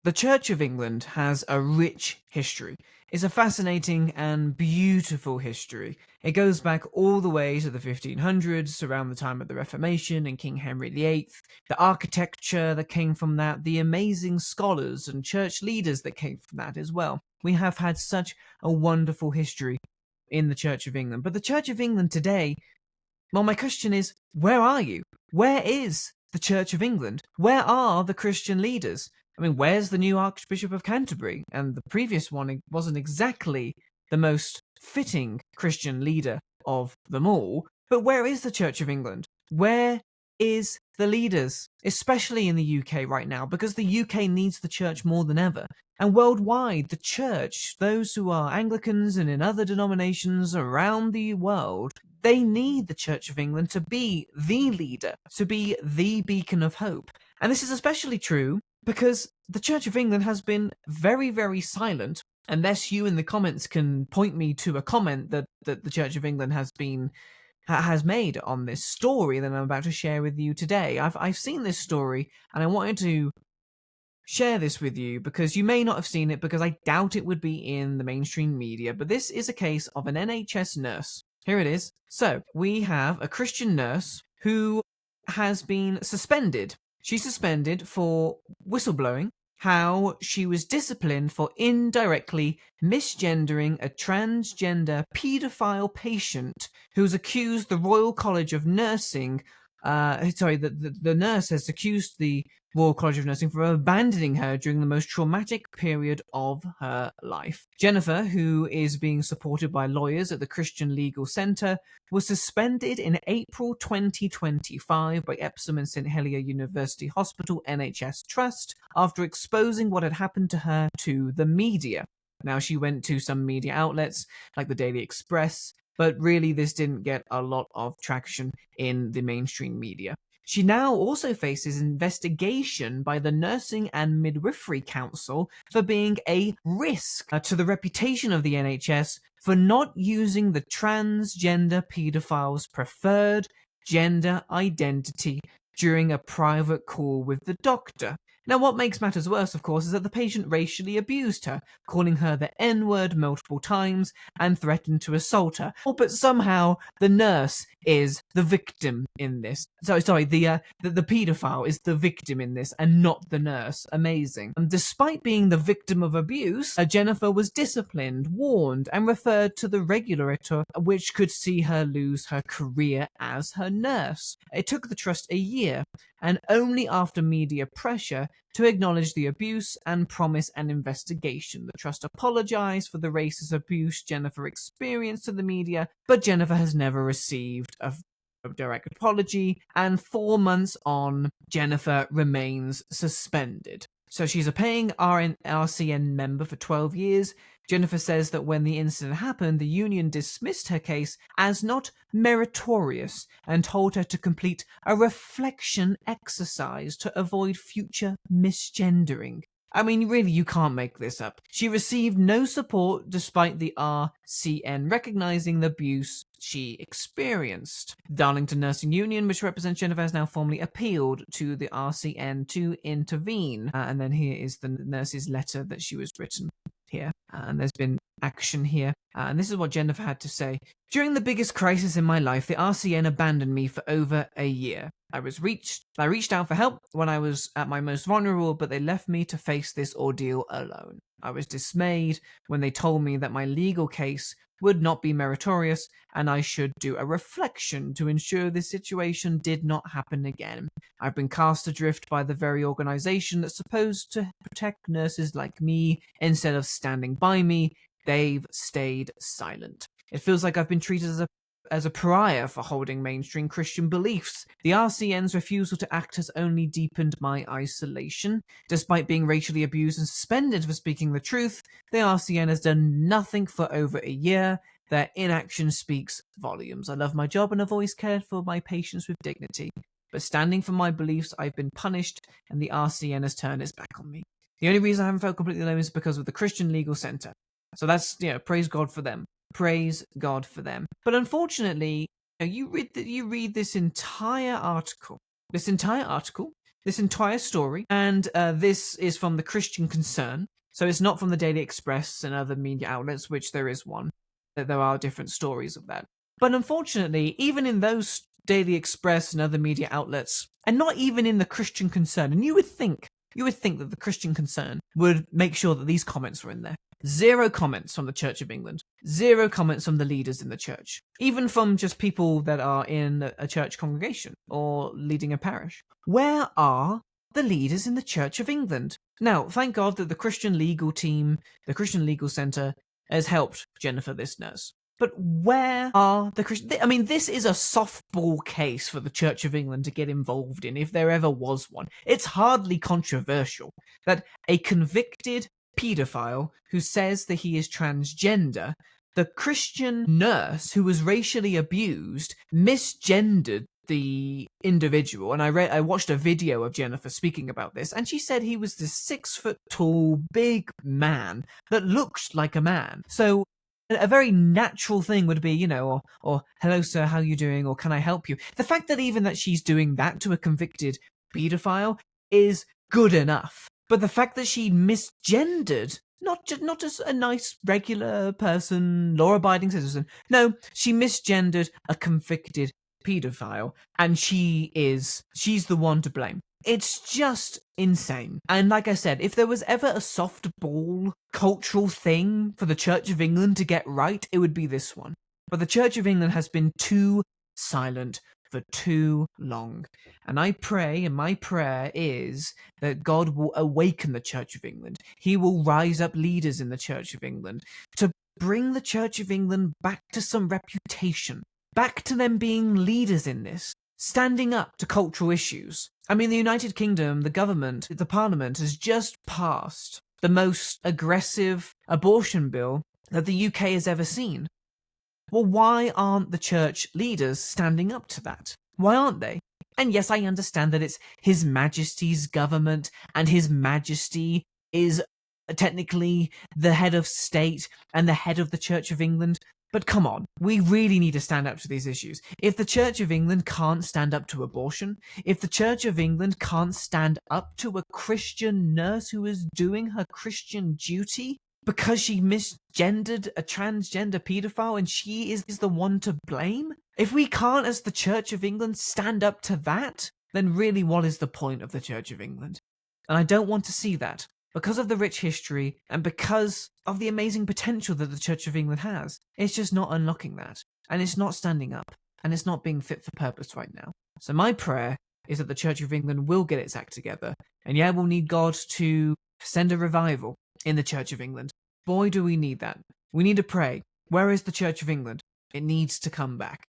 The Church of England has a rich history. It's a fascinating and beautiful history. It goes back all the way to the 1500s, around the time of the Reformation and King Henry VIII, the architecture that came from that, the amazing scholars and church leaders that came from that as well. We have had such a wonderful history in the Church of England. But the Church of England today, well, my question is, where are you? Where is the Church of England? Where are the Christian leaders? I mean, where's the new Archbishop of Canterbury? And the previous one wasn't exactly the most fitting Christian leader of them all. But where is the Church of England? Where is the leaders? Especially in the UK right now, because the UK needs the church more than ever. And worldwide, the church, those who are Anglicans and in other denominations around the world, they need the Church of England to be the leader, to be the beacon of hope. And this is especially true because the Church of England has been very, very silent, unless you in the comments can point me to a comment that the Church of England has made on this story that I'm about to share with you today. I've seen this story, and I wanted to share this with you because you may not have seen it, because I doubt it would be in the mainstream media, but this is a case of an NHS nurse. Here it is. So, we have a Christian nurse who has been suspended. She's suspended for whistleblowing how she was disciplined for indirectly misgendering a transgender pedophile patient who's accused the Royal College of Nursing. The nurse has accused the Royal College of Nursing for abandoning her during the most traumatic period of her life. Jennifer, who is being supported by lawyers at the Christian Legal Centre, was suspended in April 2025 by Epsom and St Helier University Hospital NHS Trust after exposing what had happened to her to the media. Now, she went to some media outlets like the Daily Express, but really this didn't get a lot of traction in the mainstream media. She now also faces investigation by the Nursing and Midwifery Council for being a risk to the reputation of the NHS for not using the transgender paedophile's preferred gender identity during a private call with the doctor. Now, what makes matters worse, of course, is that the patient racially abused her, calling her the N-word multiple times and threatened to assault her. Oh, but somehow the nurse is the victim in this. The paedophile is the victim in this and not the nurse. Amazing. And despite being the victim of abuse, Jennifer was disciplined, warned, and referred to the regulator, which could see her lose her career as her nurse. It took the trust a year, and only after media pressure, to acknowledge the abuse and promise an investigation. The trust apologized for the racist abuse Jennifer experienced to the media, but Jennifer has never received a direct apology, and 4 months on, Jennifer remains suspended. So she's a paying RCN member for 12 years. Jennifer says that when the incident happened, the union dismissed her case as not meritorious and told her to complete a reflection exercise to avoid future misgendering. I mean, really, you can't make this up. She received no support despite the RCN recognizing the abuse she experienced. The Darlington Nursing Union, which represents Jennifer, has now formally appealed to the RCN to intervene. And then here is the nurse's letter that she was written here. And there's been action here. And this is what Jennifer had to say. During the biggest crisis in my life, the RCN abandoned me for over a year. I reached out for help when I was at my most vulnerable, but they left me to face this ordeal alone. I was dismayed when they told me that my legal case would not be meritorious and I should do a reflection to ensure this situation did not happen again. I've been cast adrift by the very organization that's supposed to protect nurses like me. Instead of standing by me, they've stayed silent. It feels like I've been treated as a pariah for holding mainstream Christian beliefs. The RCN's refusal to act has only deepened my isolation. Despite being racially abused and suspended for speaking the truth, the RCN has done nothing for over a year. Their inaction speaks volumes. I love my job and have always cared for my patients with dignity. But standing for my beliefs, I've been punished, and the RCN has turned its back on me. The only reason I haven't felt completely alone is because of the Christian Legal Centre. So that's, praise God for them. Praise God for them. But unfortunately, you read this entire article. This entire article this entire story, and this is from the Christian Concern. So it's not from the Daily Express and other media outlets, which there is one. There are different stories of that. But unfortunately, even in those Daily Express and other media outlets, and not even in the Christian Concern, and you would think that the Christian Concern would make sure that these comments were in there. Zero comments from the Church of England. Zero comments from the leaders in the church. Even from just people that are in a church congregation or leading a parish. Where are the leaders in the Church of England? Now, thank God that the Christian legal team, the Christian Legal Centre, has helped Jennifer, this nurse. But where are the Christian... I mean, this is a softball case for the Church of England to get involved in, if there ever was one. It's hardly controversial that a convicted pedophile who says that he is transgender, the Christian nurse who was racially abused, misgendered the individual. And I watched a video of Jennifer speaking about this, and she said he was this 6 foot tall, big man that looked like a man. So a very natural thing would be, or hello sir, how you doing, or can I help you? The fact that even that she's doing that to a convicted pedophile is good enough. But the fact that she misgendered, not just a nice regular person, law-abiding citizen, no, she misgendered a convicted pedophile, and she's the one to blame. It's just insane. And like I said, if there was ever a softball cultural thing for the Church of England to get right, it would be this one. But the Church of England has been too silent for too long. And I pray, and my prayer is that God will awaken the Church of England. He will rise up leaders in the Church of England to bring the Church of England back to some reputation, back to them being leaders in this, standing up to cultural issues. I mean, the United Kingdom, the government, the Parliament has just passed the most aggressive abortion bill that the UK has ever seen. Well, why aren't the church leaders standing up to that? Why aren't they? And yes, I understand that it's His Majesty's government, and His Majesty is technically the head of state and the head of the Church of England. But come on, we really need to stand up to these issues. If the Church of England can't stand up to abortion, if the Church of England can't stand up to a Christian nurse who is doing her Christian duty because she misgendered a transgender paedophile and she is the one to blame, if we can't, as the Church of England, stand up to that, then really what is the point of the Church of England? And I don't want to see that. Because of the rich history and because of the amazing potential that the Church of England has, it's just not unlocking that. And it's not standing up. And it's not being fit for purpose right now. So my prayer is that the Church of England will get its act together. And yeah, we'll need God to send a revival in the Church of England. Boy, do we need that. We need to pray. Where is the Church of England? It needs to come back.